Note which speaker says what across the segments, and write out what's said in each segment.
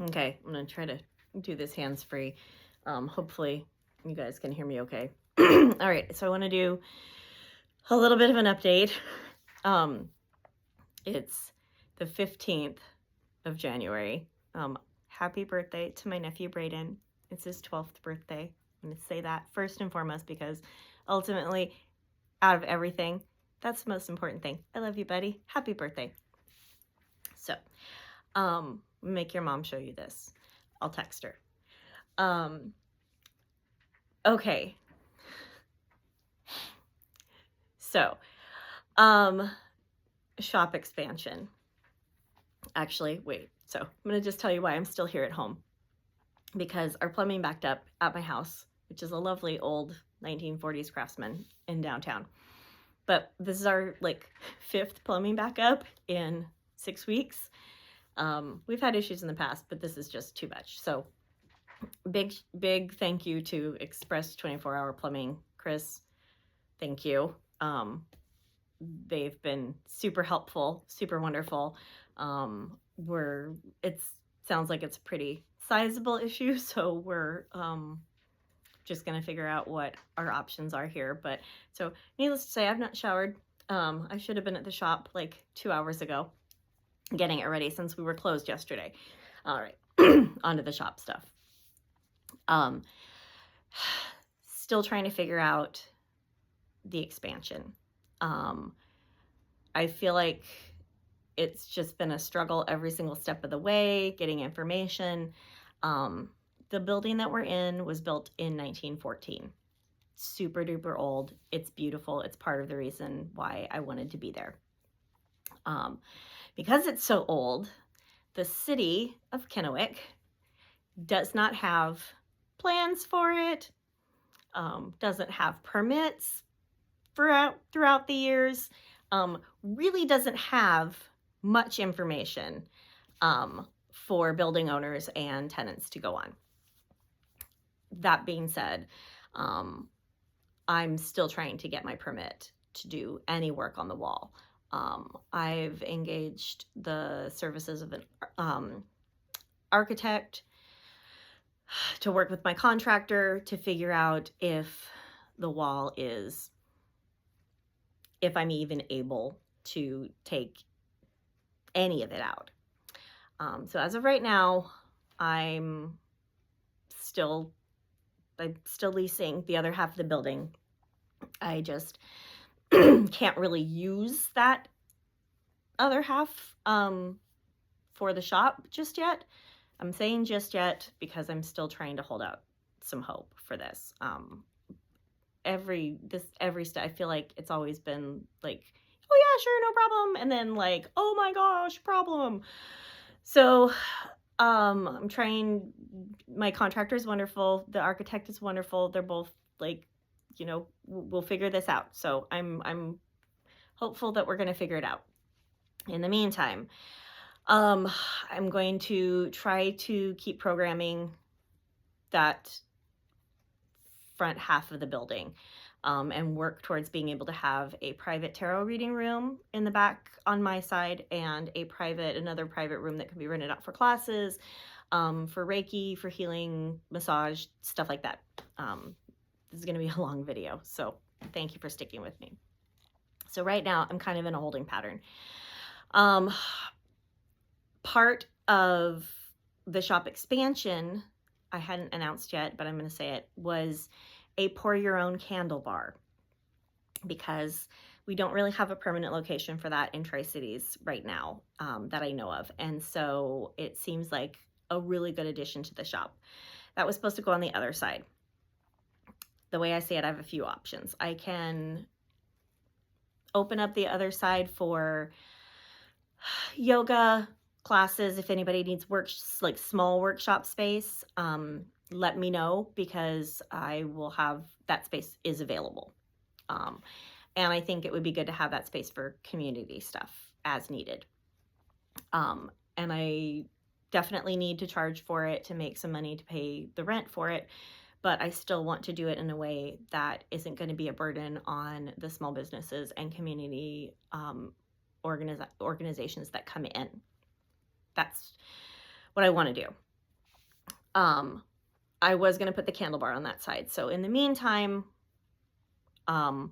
Speaker 1: Okay, I'm gonna try to do this hands-free. Hopefully you guys can hear me okay. All right, so I want to do a little bit of an update. Um, it's the 15th of January. Happy birthday to my nephew Braden. It's his 12th birthday. I'm gonna say that first and foremost because ultimately, out of everything, that's the most important thing. I love you, buddy. Happy birthday. So, make your mom show you this. I'll text her. Okay. So, shop expansion. Actually, wait. So, I'm going to just tell you why I'm still here at home. Because our plumbing backed up at my house, which is a lovely old 1940s Craftsman in downtown. But this is our fifth plumbing backup in 6 weeks. We've had issues in the past, but this is just too much. So big thank you to Express 24-Hour Plumbing. Chris, thank you. They've been super helpful, super wonderful. It sounds like it's a pretty sizable issue, so we're just gonna figure out what our options are here. But so needless to say, I've not showered. I should have been at the shop like 2 hours ago getting it ready since we were closed yesterday. All right, onto the shop stuff. Still trying to figure out the expansion. I feel like it's just been a struggle every single step of the way, getting information. The building that we're in was built in 1914. Super duper old. It's beautiful. It's part of the reason why I wanted to be there. Because it's so old, the city of Kennewick does not have plans for it, doesn't have permits throughout the years, really doesn't have much information for building owners and tenants to go on. That being said, I'm still trying to get my permit to do any work on the wall. I've engaged the services of an architect to work with my contractor to figure out if the wall if I'm even able to take any of it out. So as of right now, I'm still leasing the other half of the building. I just can't really use that other half for the shop just yet. I'm saying just yet because I'm still trying to hold out some hope for this. Every step, I feel like it's always been like, oh yeah, sure, no problem, and then like, oh my gosh, problem. So I'm trying. My contractor is wonderful. The architect is wonderful. They're both like, we'll figure this out. So I'm hopeful that we're going to figure it out. In the meantime, I'm going to try to keep programming that front half of the building and work towards being able to have a private tarot reading room in the back on my side and another private room that can be rented out for classes, for Reiki, for healing, massage, stuff like that. This is going to be a long video, so thank you for sticking with me. So right now I'm kind of in a holding pattern. Part of the shop expansion, I hadn't announced yet, but I'm going to say it, was a pour your own candle bar, because we don't really have a permanent location for that in Tri-Cities right now that I know of. And so it seems like a really good addition to the shop. That was supposed to go on the other side. The way I see it, I have a few options. I can open up the other side for yoga classes. If anybody needs small workshop space, let me know, because I will have that space is available. And I think it would be good to have that space for community stuff as needed. And I definitely need to charge for it to make some money to pay the rent for it, but I still want to do it in a way that isn't going to be a burden on the small businesses and community organizations that come in. That's what I want to do. I was going to put the candle bar on that side. So in the meantime, I'm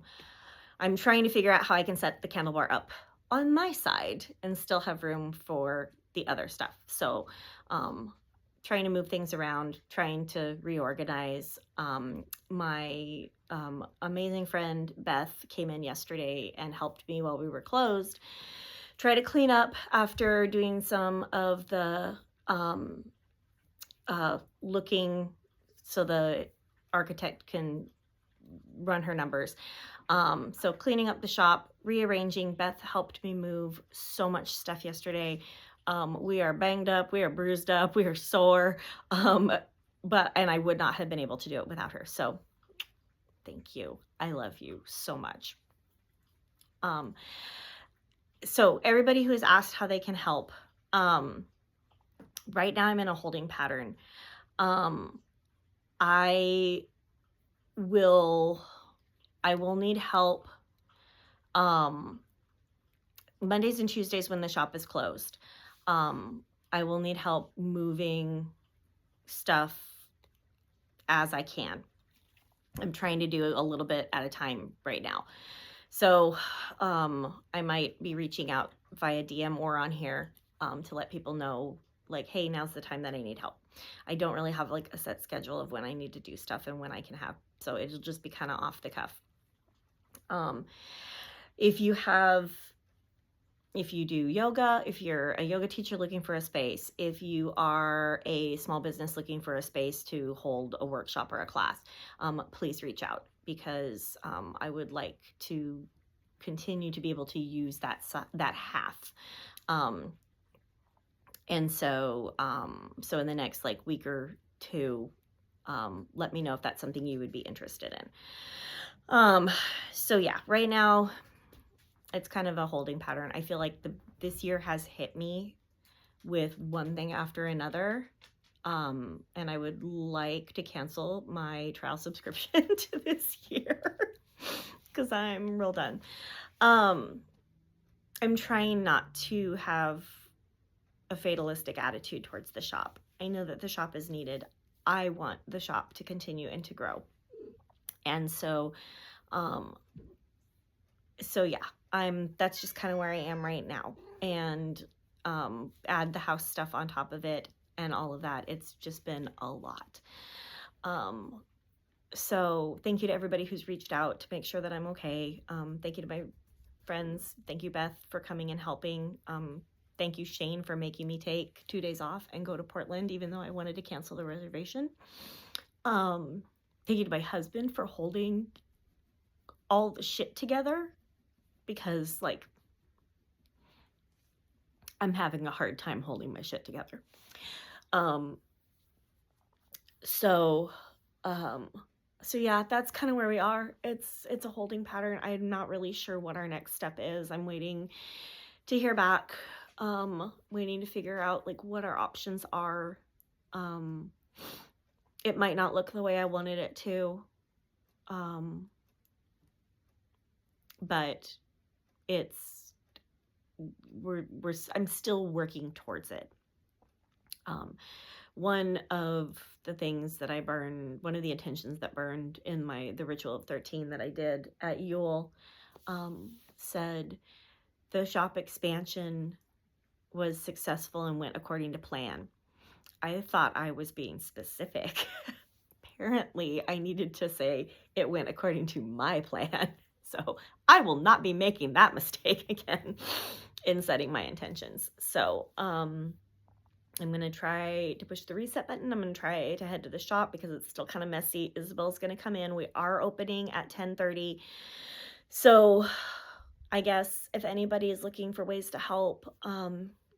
Speaker 1: trying to figure out how I can set the candle bar up on my side and still have room for the other stuff. So, trying to move things around, trying to reorganize. My amazing friend Beth came in yesterday and helped me while we were closed, try to clean up after doing some of the looking so the architect can run her numbers. So cleaning up the shop, rearranging. Beth helped me move so much stuff yesterday. We are banged up, we are bruised up, we are sore. And I would not have been able to do it without her. So thank you. I love you so much. So everybody who has asked how they can help, right now I'm in a holding pattern. I will need help Mondays and Tuesdays when the shop is closed. I will need help moving stuff as I can. I'm trying to do a little bit at a time right now. So I might be reaching out via DM or on here to let people know, like, hey, now's the time that I need help. I don't really have like a set schedule of when I need to do stuff and when I can have, so it'll just be kind of off the cuff. If you do yoga, if you're a yoga teacher looking for a space, if you are a small business looking for a space to hold a workshop or a class, please reach out, because I would like to continue to be able to use that half. And so in the next like week or two, let me know if that's something you would be interested in. So yeah, right now it's kind of a holding pattern. I feel like this year has hit me with one thing after another. And I would like to cancel my trial subscription to this year because I'm real done. I'm trying not to have a fatalistic attitude towards the shop. I know that the shop is needed. I want the shop to continue and to grow. And so yeah, that's just kind of where I am right now. And add the house stuff on top of it and all of that. It's just been a lot. So thank you to everybody who's reached out to make sure that I'm okay. Thank you to my friends. Thank you, Beth, for coming and helping. Thank you, Shane, for making me take 2 days off and go to Portland, even though I wanted to cancel the reservation. Thank you to my husband for holding all the shit together, because like I'm having a hard time holding my shit together. So yeah, that's kind of where we are. It's a holding pattern. I'm not really sure what our next step is. I'm waiting to hear back, waiting to figure out like what our options are. It might not look the way I wanted it to, but I'm still working towards it. One of the things that one of the intentions that burned in the Ritual of 13 that I did at Yule, said the shop expansion was successful and went according to plan. I thought I was being specific. Apparently, I needed to say it went according to my plan. So I will not be making that mistake again in setting my intentions. So I'm going to try to push the reset button. I'm going to try to head to the shop because it's still kind of messy. Isabel's going to come in. We are opening at 10:30. So I guess if anybody is looking for ways to help,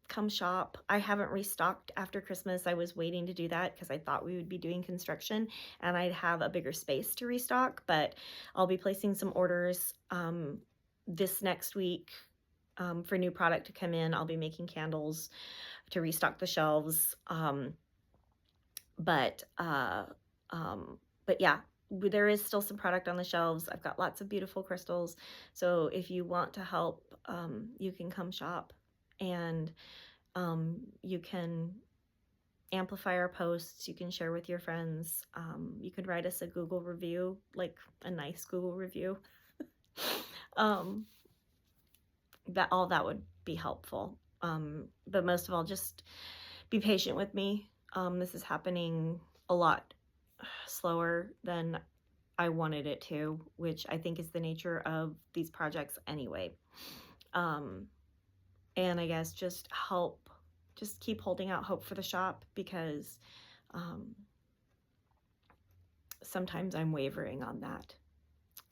Speaker 1: come shop. I haven't restocked after Christmas. I was waiting to do that because I thought we would be doing construction and I'd have a bigger space to restock, but I'll be placing some orders this next week for new product to come in. I'll be making candles to restock the shelves. But yeah, there is still some product on the shelves. I've got lots of beautiful crystals. So if you want to help, you can come shop, and you can amplify our posts. You can share with your friends. You could write us a Google review, like a nice Google review. um, all that would be helpful. But most of all, just be patient with me. This is happening a lot slower than I wanted it to, which I think is the nature of these projects anyway. And I guess just keep holding out hope for the shop, because sometimes I'm wavering on that.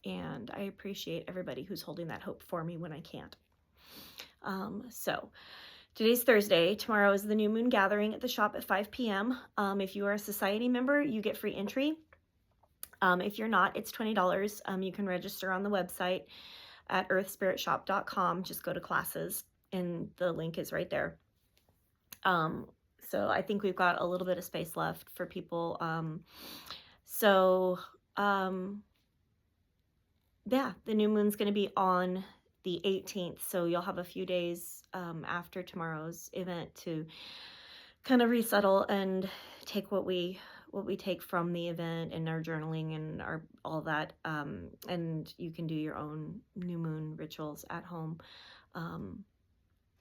Speaker 1: And I appreciate everybody who's holding that hope for me when I can't. So today's Thursday. Tomorrow is the New Moon Gathering at the shop at 5 p.m. If you are a society member, you get free entry. If you're not, it's $20. You can register on the website at earthspiritshop.com. Just go to classes, and the link is right there. So I think we've got a little bit of space left for people. Yeah, the new moon's going to be on the 18th, so you'll have a few days after tomorrow's event to kind of resettle and take what we take from the event and our journaling and all that, and you can do your own new moon rituals at home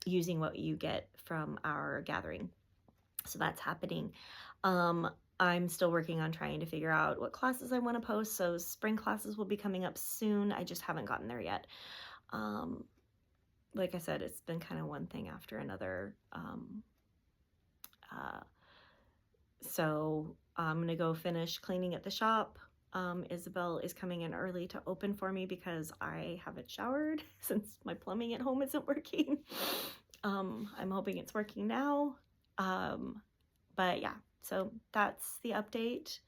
Speaker 1: using what you get from our gathering. So that's happening. I'm still working on trying to figure out what classes I want to post. So spring classes will be coming up soon. I just haven't gotten there yet. Like I said, it's been kind of one thing after another. So I'm going to go finish cleaning at the shop. Isabel is coming in early to open for me because I haven't showered since my plumbing at home isn't working. I'm hoping it's working now. But yeah, so that's the update.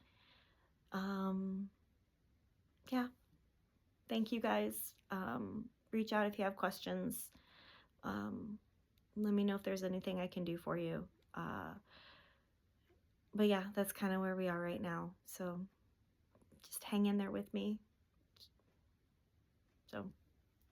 Speaker 1: Yeah, thank you guys. Reach out if you have questions. Let me know if there's anything I can do for you. But yeah, that's kind of where we are right now. So just hang in there with me. So